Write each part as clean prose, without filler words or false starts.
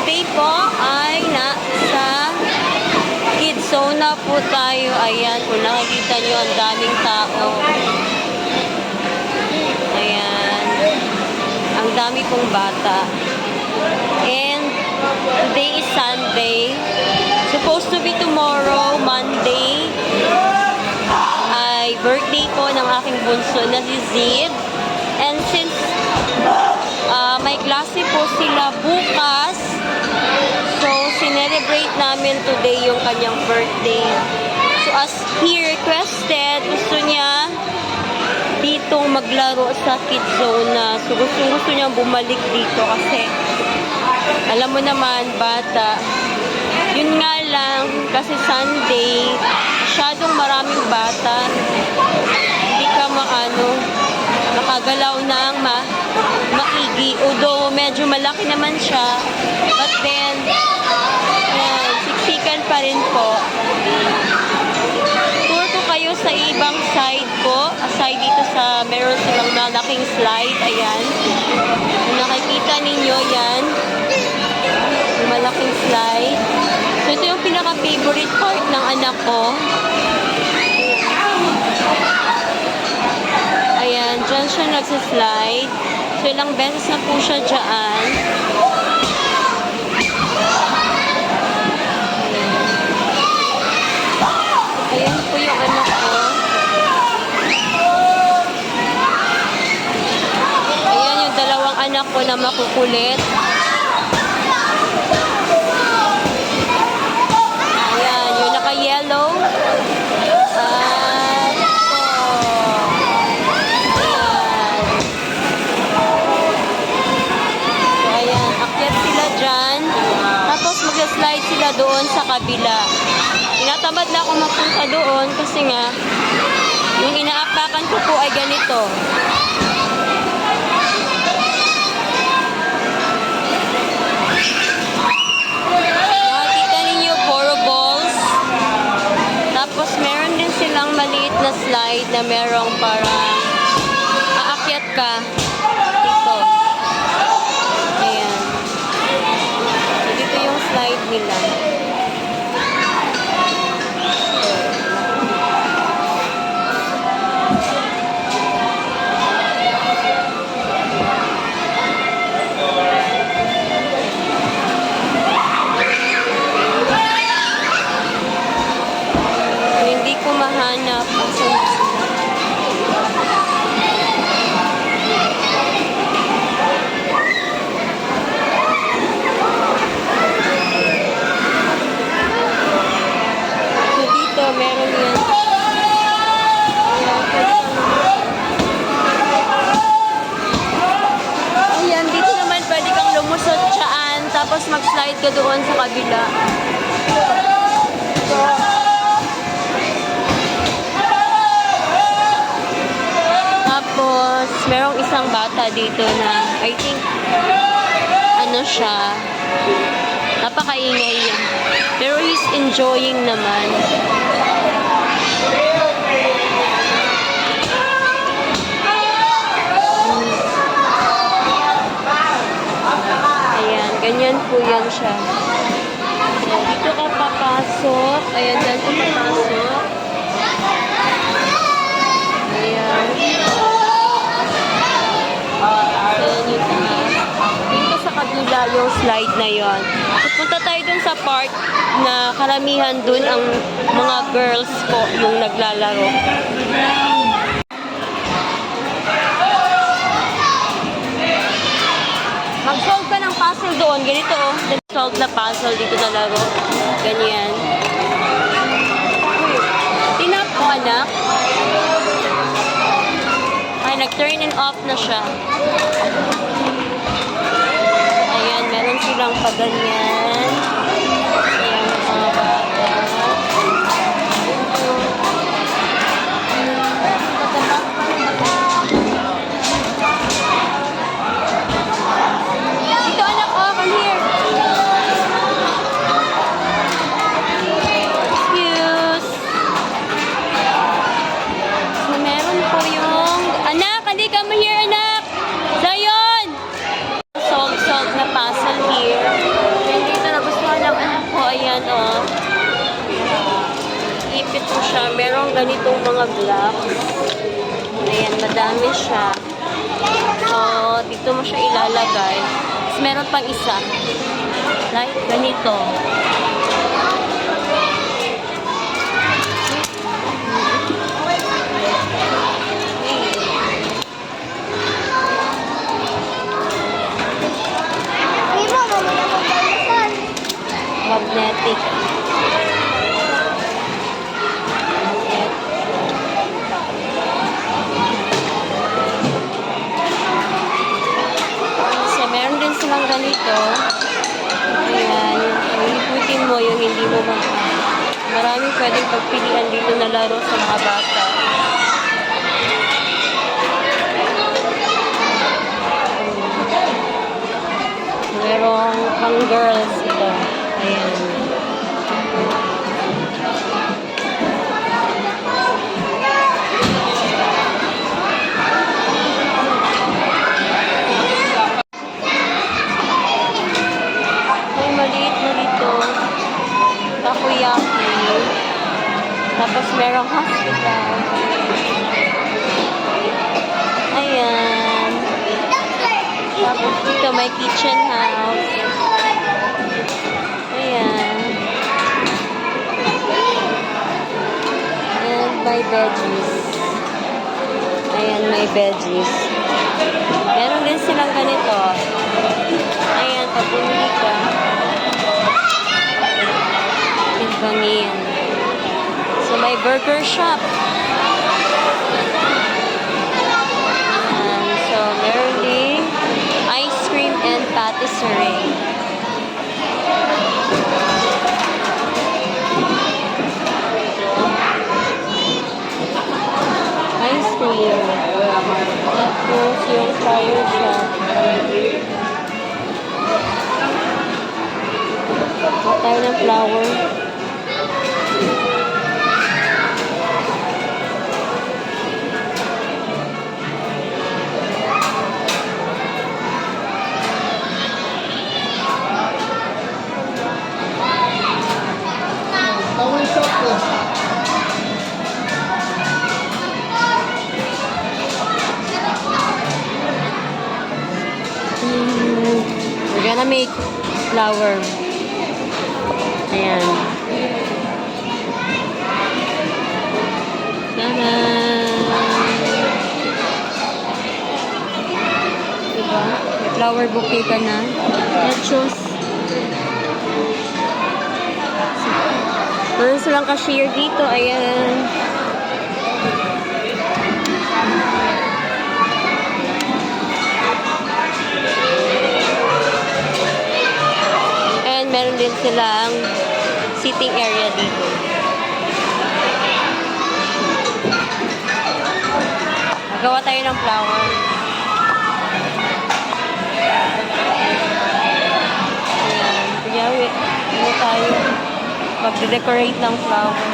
today po ay nasa Kids Zone na po tayo. Ayan, kung nakikita nyo, ang daming tao. Ayan. Ang dami pong bata. And today is Sunday. Supposed to be tomorrow, Monday, ay birthday ko ng aking bunso na si Zid. And since may klase po sila bukas, so sinelebrate namin today yung kanyang birthday. So as he requested, gusto niya dito maglaro sa Kids Zone na. So gusto niya bumalik dito kasi alam mo naman, bata. Yun nga lang, kasi Sunday, masyadong maraming bata. Hindi ka makagalaw ng maigi. Although medyo malaki naman siya. But then, yan, siksikan pa rin po. Tour ko kayo sa ibang side po. Aside dito sa meron silang malaking slide. Ayan. Kung nakikita ninyo, yan. Malaking slide. So, ito yung pinaka-favorite part ng anak ko. Ayan, dyan siya nagsislide. So, ilang beses na po siya dyan. Ayan po yung anak ko. Ayan yung dalawang anak ko na makukulit. Yellow. Ayan, akyat sila dyan. Tapos mag-slide sila doon sa kabila. Tinatamad na ako magpunta doon kasi nga, yung inaapakan ko po ay ganito. Tapos, meron din silang maliit na slide na merong parang aakyat ka dito. Ayan. So, dito yung slide nila. Mahanap ang sunod. So dito meron yan. Ayan, dito naman pwede kang lumusot dyan tapos mag-slide ka doon sa kabila. Tapos, merong isang bata dito na, I think, ano siya, napakaingay niya. Pero he's enjoying naman. Ayan, ganyan po yan siya. Ayan, dito ka papasok. Ayan, dyan ka papasok. Ayan. Dito sa kabila yung slide na yon. Punta tayo dun sa part na karamihan dun ang mga girls po yung naglalaro. Mag-solve ka ng puzzle doon. Ganito oh. Solve na puzzle dito na laro. Ganyan. Tinap ko anak. Ay, nag-turn in off na siya. Ayan, meron silang paganyan. Ayan, mga bata. Dito anak, oh, come here. Excuse. So, meron po yung... Anak, hindi ka here, anak. Zion! Solve na puzzle here. po siya. Merong ganitong mga blocks. Ayan, madami siya. So, dito mo siya ilalagay. Tapos meron pang isa. Like, ganito. Magnetic. So, meron din silang ganito. Ayan. Ikutin mo yung hindi mo maraming pwedeng pagpilian dito na laro sa mga bata. Merong pang girls ito. Ayan. May maliit na dito. Takoyaki. Tapos merong hospital. Ayan. Tapos dito may kitchen house. Ayan. And may veggies. Ayan, may veggies. Meron din silang ganito. Ayan, pag bumili ka. Bangin. So, may burger shop. So, meron din ice cream and patisserie. Ice cream. Tapos yung fire shop. Kuha tayo ng flour. We're gonna make flour. Ayan. Tada! Diba? May flower bouquet ka na. Let's meron silang cashier dito. Ayan. And meron din silang sitting area dito. Magawa tayo ng flower. Ayan. Kunyari, ano tayo? Magde-decorate ng flower.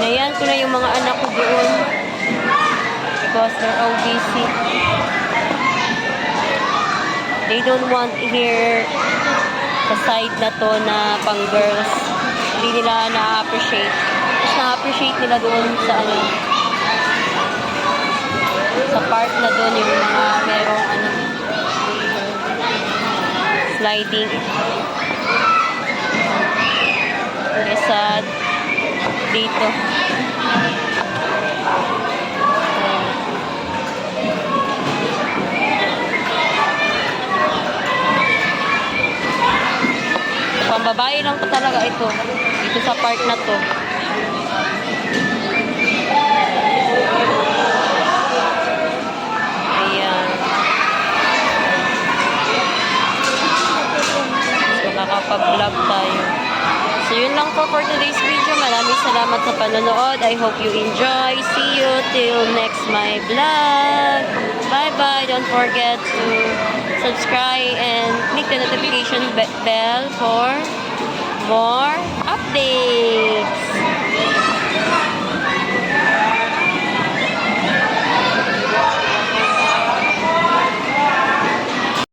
Nayan ko na yung mga anak ko doon. Because they're all busy. They don't want here sa side na to na pang girls. Hindi nila na-appreciate. Mas na-appreciate nila doon sa ano, sa part na doon yung mga merong ano, sliding. Kesa dito. Pambabae lang po talaga ito. Dito sa part na to. Ayan. So, makakapag-vlog tayo. So, yun lang po for today's video. Maraming salamat sa panonood. I hope you enjoy. See you till next my vlog. Bye-bye. Don't forget to subscribe and click the notification bell for more updates.